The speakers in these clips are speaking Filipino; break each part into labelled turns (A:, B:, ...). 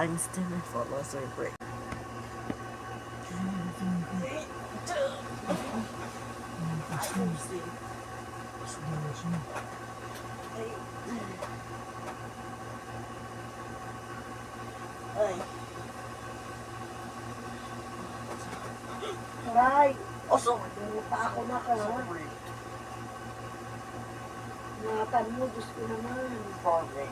A: times 10 and follows our break. Ay.
B: Aray!
A: Oh, sorry.
B: Nangita ako na ka, ha?
A: Sorry.
B: Ingatan mo, Diyos ko naman.
A: Sorry.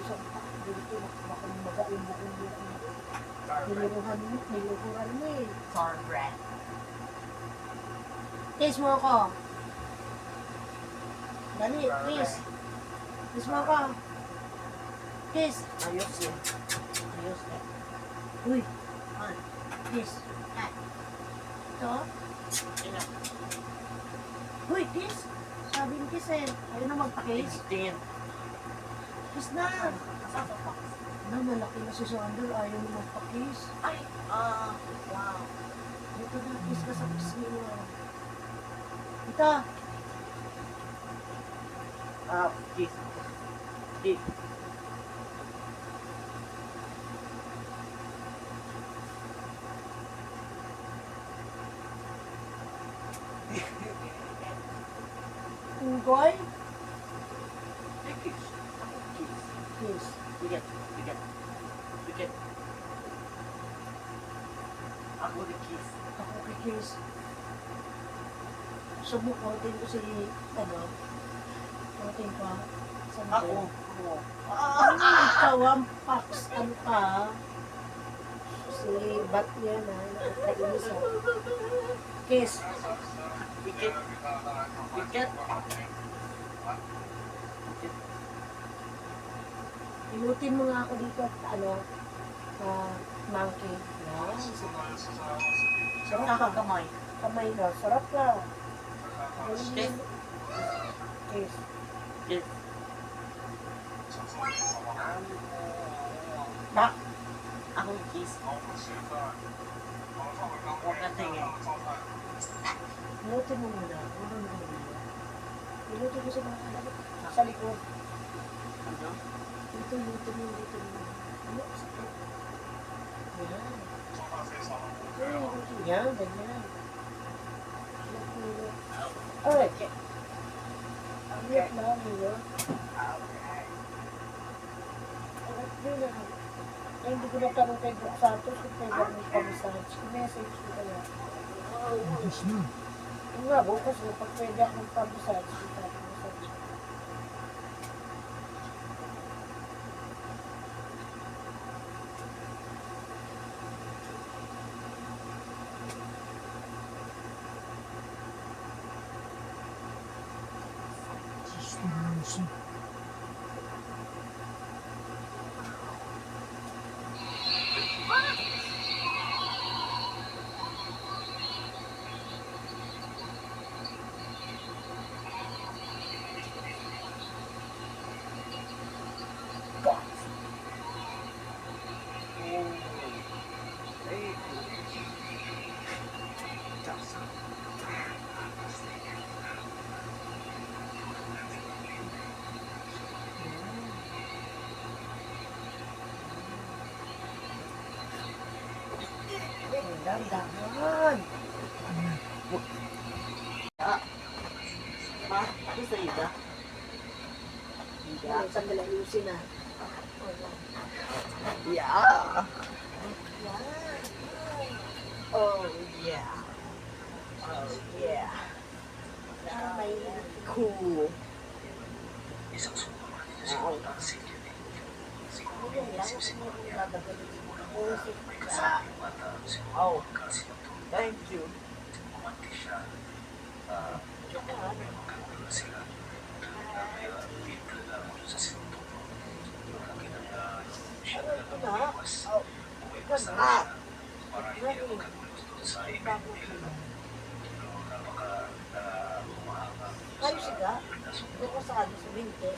B: Isang dito, baka maga yung bukong-bukong. Niluhuran mo eh.
A: Sorry.
B: Kiss mo ako. Dali, kiss. Kiss mo ako. Kiss.
A: Ayos yun. Ayos eh.
B: Uy. Kiss. Ito.
A: Ina.
B: Uy, kiss. Sabi ng kiss eh. Ayaw na magpa-kiss.
A: Tingin.
B: Kiss na. Na, malaki na si Sandal. Ayaw na magpa-kiss.
A: Ay, wow.
B: Ito na, kiss ka sa kiss mo. Ito.
A: Kiss. Kiss.
B: Unggoy.
A: Kiss. Kiss.
B: Kiss.
A: Bigat. Bigat. Bigat. Ako the kiss.
B: Ako kikiss. Sumukotin ko si, kotin ko.
A: Ako.
B: Ikaw ang pax, ano ka? Si Bat niya na, nakakainis ako. Kiss.
A: Bigat. Bigat.
B: Inutin mo nga ako dito, monkey. Yan.
A: Sarap ka kamay.
B: Kamay na, sarap ka.
A: Kiss.
B: Kiss.
A: Kiss.
B: Bak.
A: Ako kiss. Huwag na tingin.
B: Inutin mo muna. Inutin mo sa mga anak. Sa likod.
A: Ano?
B: Dito, inutin mo. Ano? Sakit. Yan. Yan, ganyan. Ay, ang liyak na, Milo. Ay, hindi ko natanong kay Doc Santos kung pwede akong pag-massage. I-message ko kaya. Yung nga, bukas mo, pag pwede akong pag-massage, ipag-massage. Dandahan.
A: Ma, ano sa ida?
B: Yan, sandali ayusin na.
A: Yeah. Oh, yeah. Oh, yeah.
B: May
A: Cool. Oh, thank you.
B: Kayo siga? Doon ko sa ano, sa binte.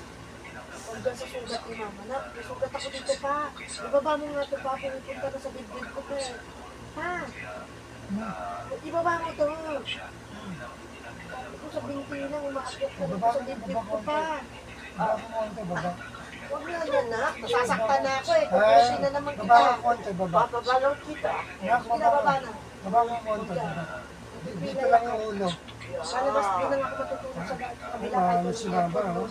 B: Huwag dyan sa sugat ni mama na. May sugat ako dito pa. Ibaba mo nga ito pa. Pumunta ka sa bibig ko pa. Ha? Ibaba mo ito. Sabi ko sa binti lang, umaakyat ka na sa bibig ko pa. Huwag na yan, na. Nasasaktan na ako eh. Pupusin na naman
C: Baba
B: kita.
C: ka konti, baba.
A: Papabalaw kita.
C: Anak,
B: Sige na, baba na.
C: Baba ka konti, baba. Dito lang yung ulo.
B: Palabas din lang ako matutulog sa kabila kahit
C: Ano si Baba, oh?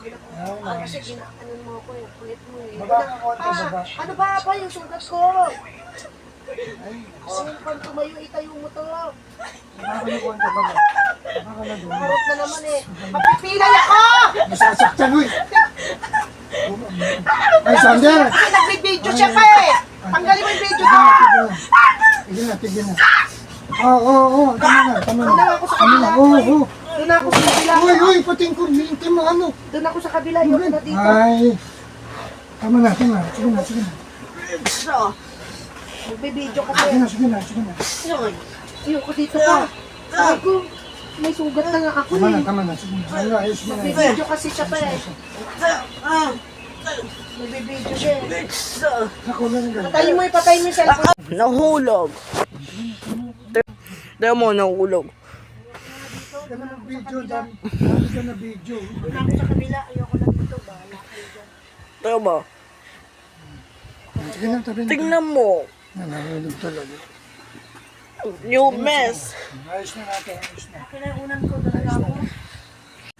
C: Ayan,
B: kasi ano mo ako eh, kulit mo eh.
C: Baba ka konti, baba.
B: Ano ba pa yung sugat ko?
C: Ay,
B: Ayun, pag tumayo, itayo mo to.
C: baba ka na konti, baba. Baba ka na doon.
B: Harap na naman eh. Mapipilay ako!
C: Masasaktan, uy! Ay, Sander!
B: Ay, nagbibideo siya pa eh! Tanggalin mo yung video ko!
C: Tigil na, tigil na. Oo, tama na.
B: Doon lang ako sa
C: Tama na,
B: kabila.
C: oo.
B: Doon ako sa kabila.
C: Uy, pati yung kuryente mo, ano?
B: Doon ako sa kabila. Yung na dito.
C: Ay, tama na. Sige na.
B: So, magbibideo kasi.
C: Sige na.
B: Ayoko dito ka. Ay ko, may sugat na nga ako eh.
C: Tama na. Sige na. Ayos mo na.
B: Magbibideo kasi siya pa eh. Magbibideo siya eh.
C: Ako na rin.
B: Patayin mo yung cellphone.
A: Nahulog. Tignan mo, nahulog.
C: Ka na mag-video dyan. Dami ka na video.
B: Doon ako sa kabila. Ayoko na dito. Bahala kayo dyan.
A: Tignan mo.
C: Sige na, tabi na.
A: Tignan mo.
C: Nahulog talaga.
A: You mess.
C: Ayos na natin.
B: Akin na yung unan ko. Doon ako.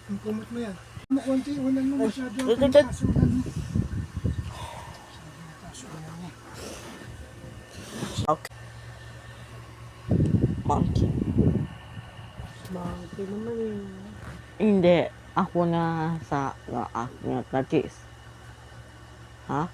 C: Ang kumot mo yan. Mo konti, unan mo masyado.
A: Ito.
C: Tasunan mo.
A: Okay. Monkey.
B: Bagay naman eh.
A: Hindi. Ako na sa ako na ka-kiss. Ha?